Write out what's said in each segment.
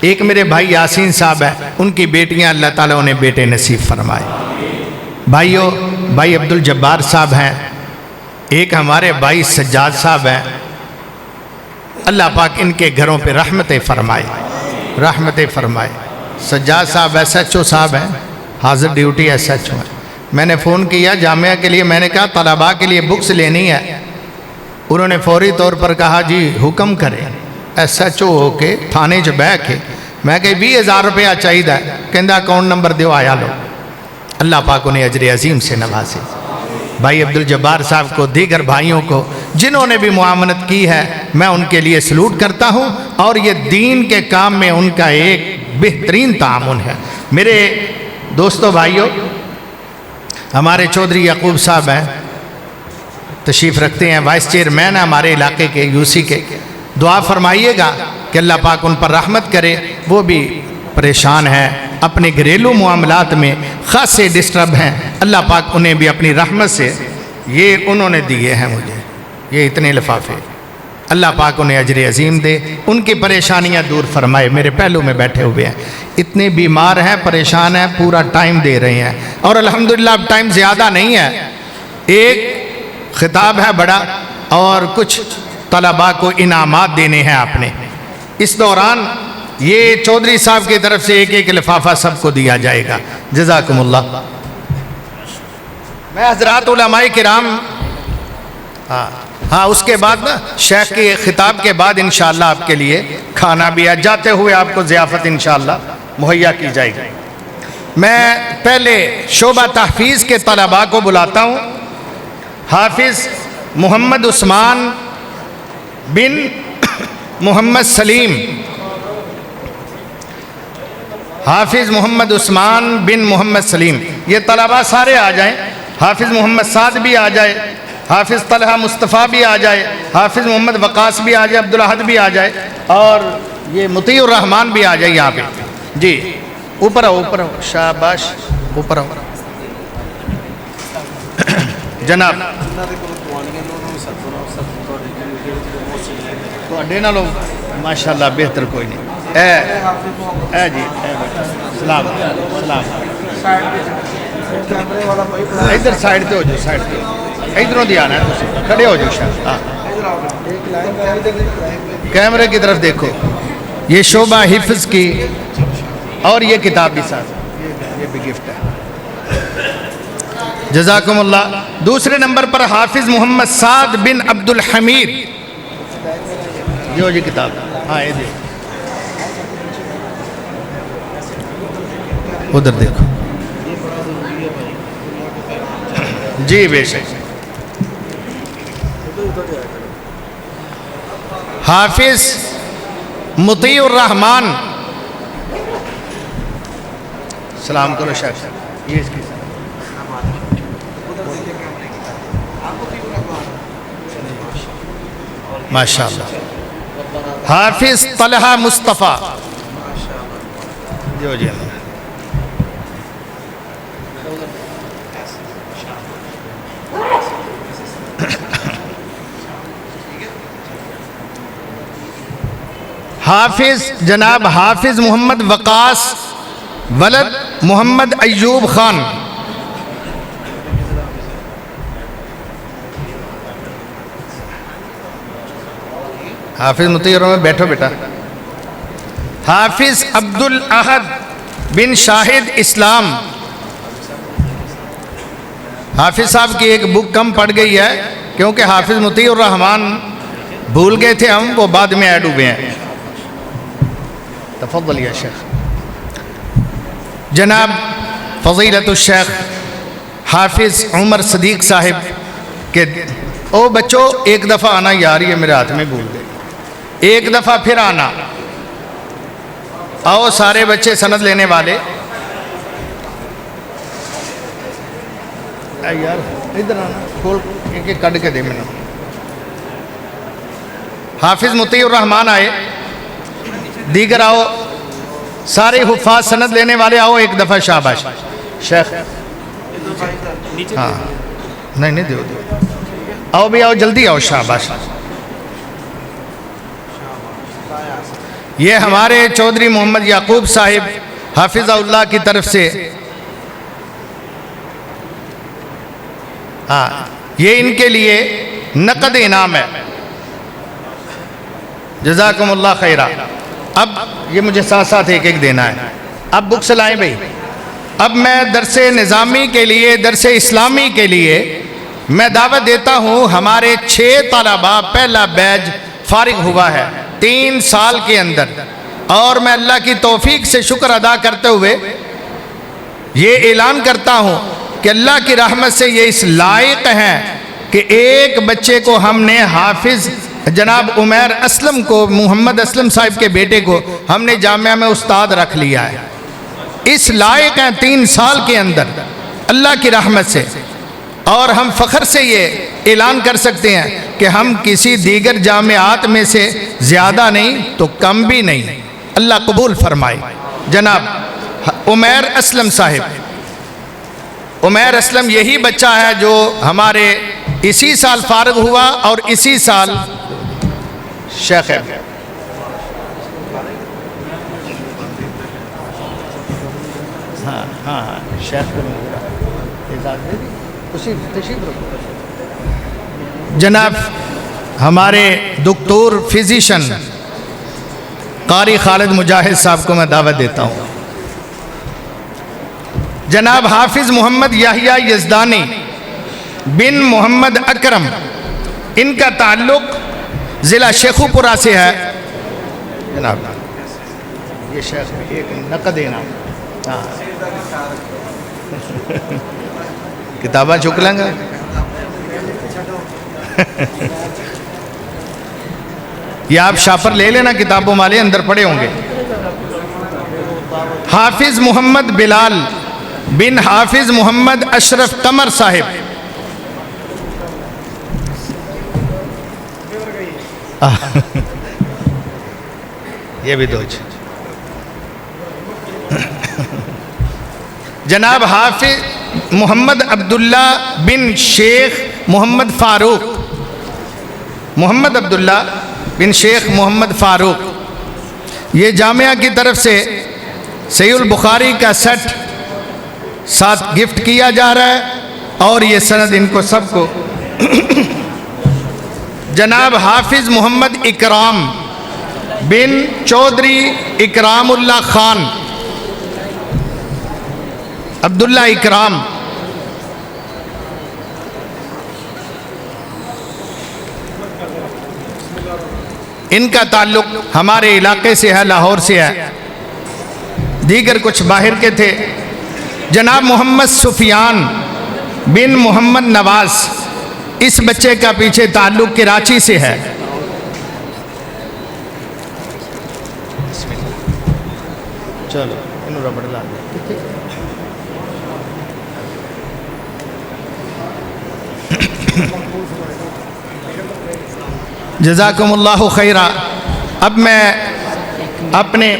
ایک میرے بھائی یاسین صاحب ہیں، ان کی بیٹیاں اللہ تعالیٰ انہیں بیٹے نصیب فرمائے۔ بھائیوں، بھائی عبد الجبار صاحب ہیں، ایک ہمارے بھائی سجاد صاحب ہیں، اللہ پاک ان کے گھروں پہ رحمتیں فرمائے، رحمتیں فرمائے۔ سجاد صاحب ایس ایچ او صاحب ہیں، حاضر ڈیوٹی ایس ایچ او ہیں۔ میں نے فون کیا جامعہ کے لیے، میں نے کہا طلباء کے لیے بکس لینی ہے، انہوں نے فوری طور پر کہا جی حکم کریں۔ ایس ایچ او ہو کے تھانے چ بہ کے میں کہ 20,000 روپیہ چاہیے، کہندہ اکاؤنٹ نمبر دیو آیا لو۔ اللہ پاک انہیں اجر عظیم سے نوازے۔ بھائی عبد الجبار صاحب کو، دیگر بھائیوں کو جنہوں نے بھی معاونت کی ہے، میں ان کے لیے سلوٹ کرتا ہوں، اور یہ دین کے کام میں ان کا ایک بہترین تعاون ہے۔ میرے دوستو بھائیوں، ہمارے چودھری یعقوب صاحب ہیں، تشریف رکھتے ہیں، وائس چیئرمین ہیں ہمارے علاقے کے، یو سی کے۔ دعا فرمائیے گا کہ اللہ پاک ان پر رحمت کرے، وہ بھی پریشان ہیں، اپنے گھریلو معاملات میں خاصے ڈسٹرب ہیں، اللہ پاک انہیں بھی اپنی رحمت سے، یہ انہوں نے دیے ہیں مجھے یہ اتنے لفافے، اللہ پاک انہیں اجر عظیم دے، ان کی پریشانیاں دور فرمائے۔ میرے پہلو میں بیٹھے ہوئے ہیں، اتنے بیمار ہیں، پریشان ہیں، پورا ٹائم دے رہے ہیں، اور الحمدللہ اب ٹائم زیادہ نہیں ہے، ایک خطاب ہے بڑا، اور کچھ طلباء کو انعامات دینے ہیں آپ نے۔ اس دوران یہ چودھری صاحب کی طرف سے ایک ایک لفافہ سب کو دیا جائے گا، جزاکم اللہ۔ میں حضرات علماء کرام، ہاں اس کے بعد نا شیخ کے خطاب کے بعد انشاءاللہ آپ کے لیے کھانا بھی ہے، جاتے ہوئے آپ کو ضیافت انشاءاللہ مہیا کی جائے گی۔ میں پہلے شعبہ تحفیظ کے طلباء کو بلاتا ہوں۔ حافظ محمد عثمان بن محمد سلیم، حافظ محمد عثمان بن محمد سلیم، یہ طلباء سارے آ جائیں۔ حافظ محمد سعد بھی آ جائے، حافظ طلحہ مصطفیٰ بھی آ جائے، حافظ محمد وقاص بھی آ جائے، عبدالاحد بھی آ جائے، اور یہ مطیع الرحمن بھی آ جائے یہاں پہ۔ جی اوپر آؤ، اوپر آؤ، شاباش، اوپر آؤ جناب۔ لو ماشاءاللہ بہتر کوئی نہیں، اے جی سلام سلام، ادھر سائڈ تے ہو جاؤ، سائڈ تے ادھروں دی آنا ہے، کھڑے ہو جاؤ شاید، ہاں کیمرے کی طرف دیکھو۔ یہ شعبہ حفظ کی، اور یہ کتاب بھی ساتھ، یہ بھی گفٹ ہے، جزاکم اللہ۔ دوسرے نمبر پر حافظ محمد سعد بن عبد الحمید، یہ کتاب، ہاں یہ دیکھو، ادھر دیکھو، جی بے شک۔ حافظ مطیع الرحمن، سلام کرو شیخ، یہ اس کی ماشاءاللہ۔ حافظ طلحہ مصطفیٰ، جو جی حافظ جناب حافظ محمد وقاص ولد محمد ایوب خان، حافظ مطیع میں بیٹھو بیٹا۔ حافظ عبد الاحد بن شاہد اسلام، حافظ صاحب کی ایک بک کم پڑ گئی ہے، کیونکہ حافظ مطیع الرحمن بھول گئے تھے ہم، وہ بعد میں ایڈ ہوئے ہیں۔ تفضل یا شیخ۔ جناب فضیلت الشیخ حافظ عمر صدیق صاحب کے، او بچوں ایک دفعہ آنا یار، یہ میرے ہاتھ میں بھول گئے، ایک دفعہ پھر آنا، آؤ سارے بچے سند لینے والے، اے یار ادھر آنا، کھول ایک ایک کٹ کے دے میں۔ حافظ مطیع الرحمن آئے، دیگر آؤ، سارے حفاظ سند لینے والے آؤ ایک دفعہ، شاباش شیخ، ہاں نہیں دیو آؤ بھی آؤ، جلدی آؤ، شاباش۔ یہ ہمارے چودھری محمد یعقوب صاحب حافظ اللہ کی طرف سے یہ ان کے لیے نقد انعام ہے، جزاکم اللہ خیرہ۔ اب یہ مجھے ساتھ ساتھ ایک ایک دینا ہے۔ اب بکس لائیں بھائی۔ اب میں درس نظامی کے لیے، درس اسلامی کے لیے میں دعوت دیتا ہوں۔ ہمارے 6 طلباء پہلا بیچ فارغ ہوا ہے 3 سال کے اندر، اور میں اللہ کی توفیق سے شکر ادا کرتے ہوئے یہ اعلان کرتا ہوں کہ اللہ کی رحمت سے یہ اس لائق ہیں کہ ایک بچے کو ہم نے حافظ جناب عمیر اسلم کو، محمد اسلم صاحب کے بیٹے کو ہم نے جامعہ میں استاد رکھ لیا ہے۔ اس لائق ہیں 3 سال کے اندر اللہ کی رحمت سے، اور ہم فخر سے یہ اعلان کر سکتے ہیں کہ ہم کسی دیگر جامعات میں سے زیادہ نہیں تو کم بھی نہیں۔ اللہ قبول فرمائے۔ جناب عمیر اسلم صاحب، عمیر اسلم یہی بچہ ہے جو ہمارے اسی سال فارغ ہوا اور اسی سال شیخ ہے۔ ہاں شیخ جناب ہمارے دکتور فزیشن قاری خالد مجاہد صاحب کو میں دعوت دیتا ہوں۔ جناب حافظ محمد یحییٰ یزدانی بن محمد اکرم، ان کا تعلق ضلع شیخوپورہ سے ہے۔ جناب یہ شیخ ایک نقد دینا، کتابہ چک لیں گا۔ یہ آپ شاپر لے لینا، کتابوں والے اندر پڑے ہوں گے۔ حافظ محمد بلال بن حافظ محمد اشرف قمر صاحب، یہ بھی دو۔ جناب حافظ محمد عبداللہ بن شیخ محمد فاروق، محمد عبداللہ بن شیخ محمد فاروق، یہ جامعہ کی طرف سے صحیح البخاری کا سیٹ ساتھ گفٹ کیا جا رہا ہے، اور یہ سند ان کو سب کو۔ جناب حافظ محمد اکرام بن چودھری اکرام اللہ خان، عبداللہ اکرام، ان کا تعلق ہمارے علاقے سے ہے، لاہور سے ہے، دیگر کچھ باہر کے تھے۔ جناب محمد سفیان بن محمد نواز، اس بچے کا پیچھے تعلق کراچی سے ہے۔ چلو انہوں ربڑ لا دیں۔ جزاکم اللہ خیرہ۔ اب میں اپنے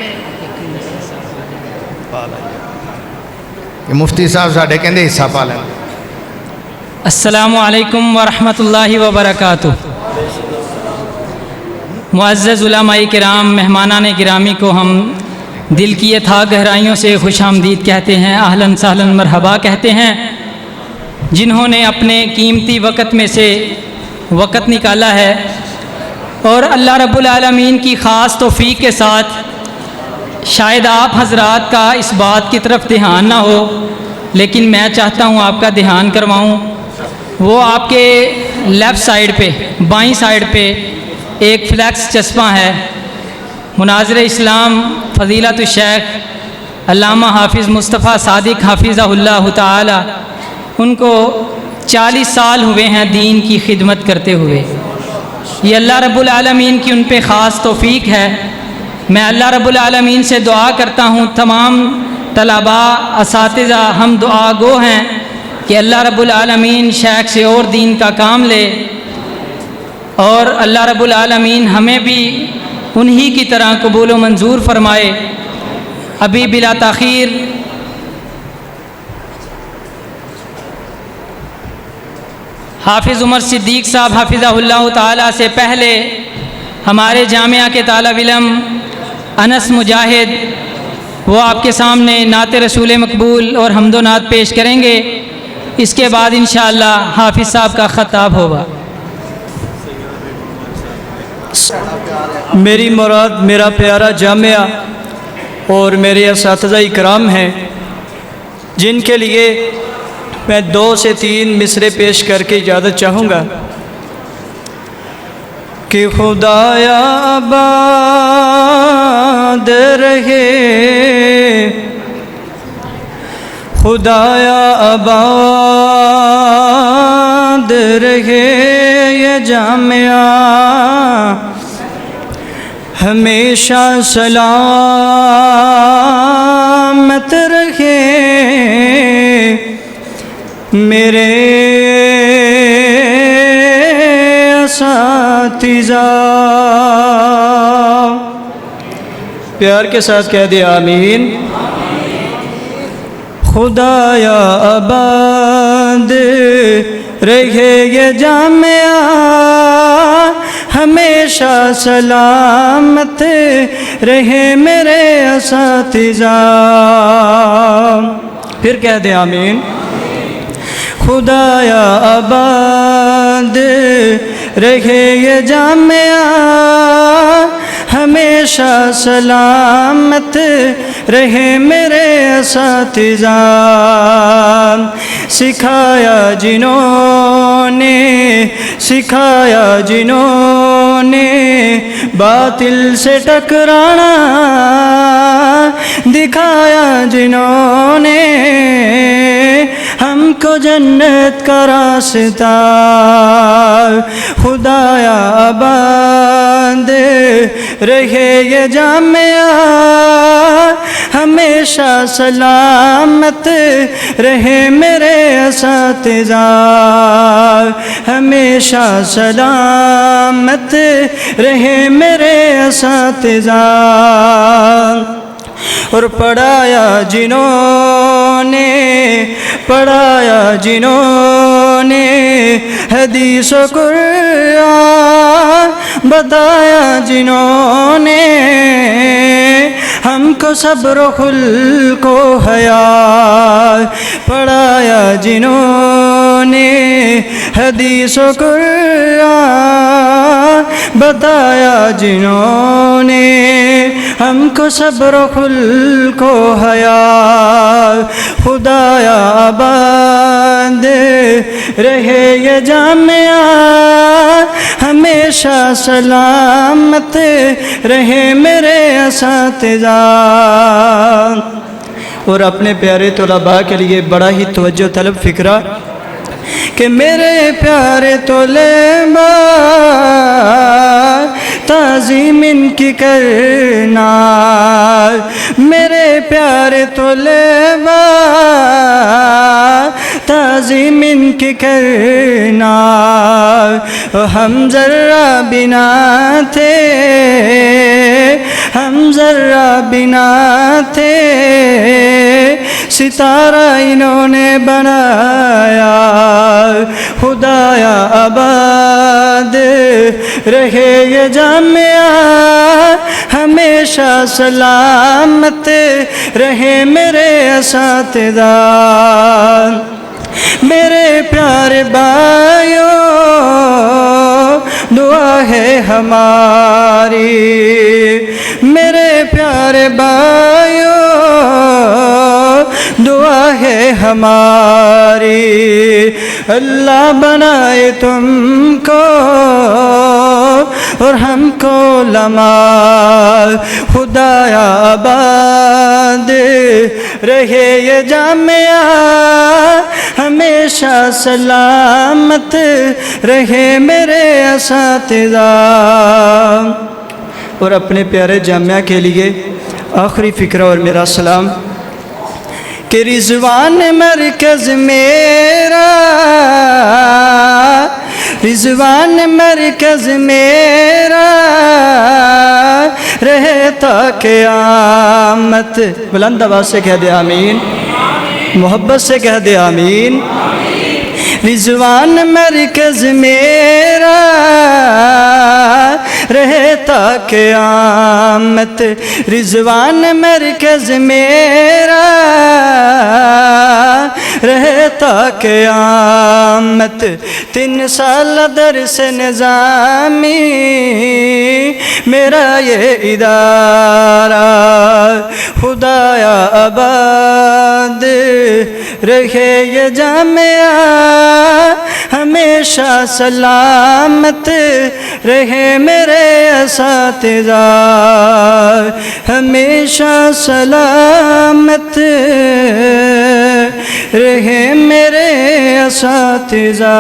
مفتی صاحب ساڈے کہندے حصہ پا لیں۔ السلام علیکم ورحمۃ اللہ وبرکاتہ۔ معزز علماء کرام، مہمانان گرامی کو ہم دل کی اتھاہ گہرائیوں سے خوش آمدید کہتے ہیں، اہلاً سہلاً مرحبا کہتے ہیں۔ جنہوں نے اپنے قیمتی وقت میں سے وقت نکالا ہے، اور اللہ رب العالمین کی خاص توفیق کے ساتھ شاید آپ حضرات کا اس بات کی طرف دھیان نہ ہو، لیکن میں چاہتا ہوں آپ کا دھیان کرواؤں۔ وہ آپ کے لیفٹ سائیڈ پہ، بائیں سائیڈ پہ ایک فلیکس چسپاں ہے، مناظر اسلام فضیلت الشیخ علامہ حافظ مصطفیٰ صادق حافظہ اللہ تعالی، ان کو 40 سال ہوئے ہیں دین کی خدمت کرتے ہوئے۔ یہ اللہ رب العالمین کی ان پہ خاص توفیق ہے۔ میں اللہ رب العالمین سے دعا کرتا ہوں، تمام طلباء، اساتذہ، ہم دعا گو ہیں کہ اللہ رب العالمین شیخ سے اور دین کا کام لے، اور اللہ رب العالمین ہمیں بھی انہی کی طرح قبول و منظور فرمائے۔ ابھی بلا تاخیر حافظ عمر صدیق صاحب حافظہ اللہ تعالیٰ سے پہلے ہمارے جامعہ کے طالب علم انس مجاہد وہ آپ کے سامنے نعت رسول مقبول اور حمد و نعت پیش کریں گے۔ اس کے بعد انشاءاللہ حافظ صاحب کا خطاب ہوگا۔ میری مراد میرا پیارا جامعہ اور میرے اساتذہ اکرام ہیں، جن کے لیے میں 2 سے 3 مصرے پیش کر کے اجازت چاہوں گا کہ خدایا آباد رہے، خدایا آباد رہے یہ جامعہ، ہمیشہ سلامت رہے میرے اساتذہ۔ پیار کے ساتھ کہہ دے آمین۔ خدایا آباد رہے یہ جامعہ، ہمیشہ سلامت رہے میرے اساتذہ۔ پھر کہہ دیں آمین۔ خدایا آباد رہے یہ جامعہ، ہمیشہ سلامت رہے میرے اساتذہ۔ سکھایا جنہوں نے باطل سے ٹکرانا، دکھایا جنہوں نے ہم کو جنت کا راستہ۔ خدایا آباد رہے یہ جامعہ، ہمیشہ سلامت رہے میرے اساتذہ، ہمیشہ سلامت رہے میرے اساتذہ۔ اور پڑھایا جنہوں نے حدیث و قرآن، بتایا جنہوں نے ہم کو صبر و خلق و حیا، پڑھایا جنہوں نے حدیث و قرآن، بتایا جنہوں نے ہم کو صبر و خلق و حیا۔ خدایا آباد رہے یہ جامعہ، ہمیشہ سلامت رہے میرے اساتذہ۔ اور اپنے پیارے طلباء کے لیے بڑا ہی توجہ طلب فکرہ کہ میرے پیارے طلباء تعظیم ان کی کرنا، میرے پیارے طلباء تعظیم ان کی کرنا۔ ہم ذرہ بنا تھے، ہم ذرہ بنا تھے، ستارہ انہوں نے بنایا۔ خدایا آباد رہے یہ جامعہ، ہمیشہ سلامت رہے میرے اساتذہ۔ میرے پیارے بھائیوں دعا ہے ہماری، میرے پیارے بھائیوں دعا ہے ہماری، اللہ بنائے تم کو اور ہم کو علماء۔ خدایا آباد رہے یہ جامعہ، ہمیشہ سلامت رہے میرے اساتذہ۔ اور اپنے پیارے جامعہ کے لیے آخری فکرہ اور میرا سلام کہ رضوان مرکز میرا، رضوان مرکز میرا رہتا قیامت۔ بلند آواز سے کہہ دے آمین، محبت سے کہہ دے آمین۔ رضوان مرکز میرا رہے تا قیامت رضوان مرکز میرا رہے تا قیامت 3 سال درس نظامی میرا یہ ادارہ خدایا آباد رہے یہ جامعہ ہمیشہ سلامت رہے میرے اساتذہ ہمیشہ سلامت رہے میرے اساتذہ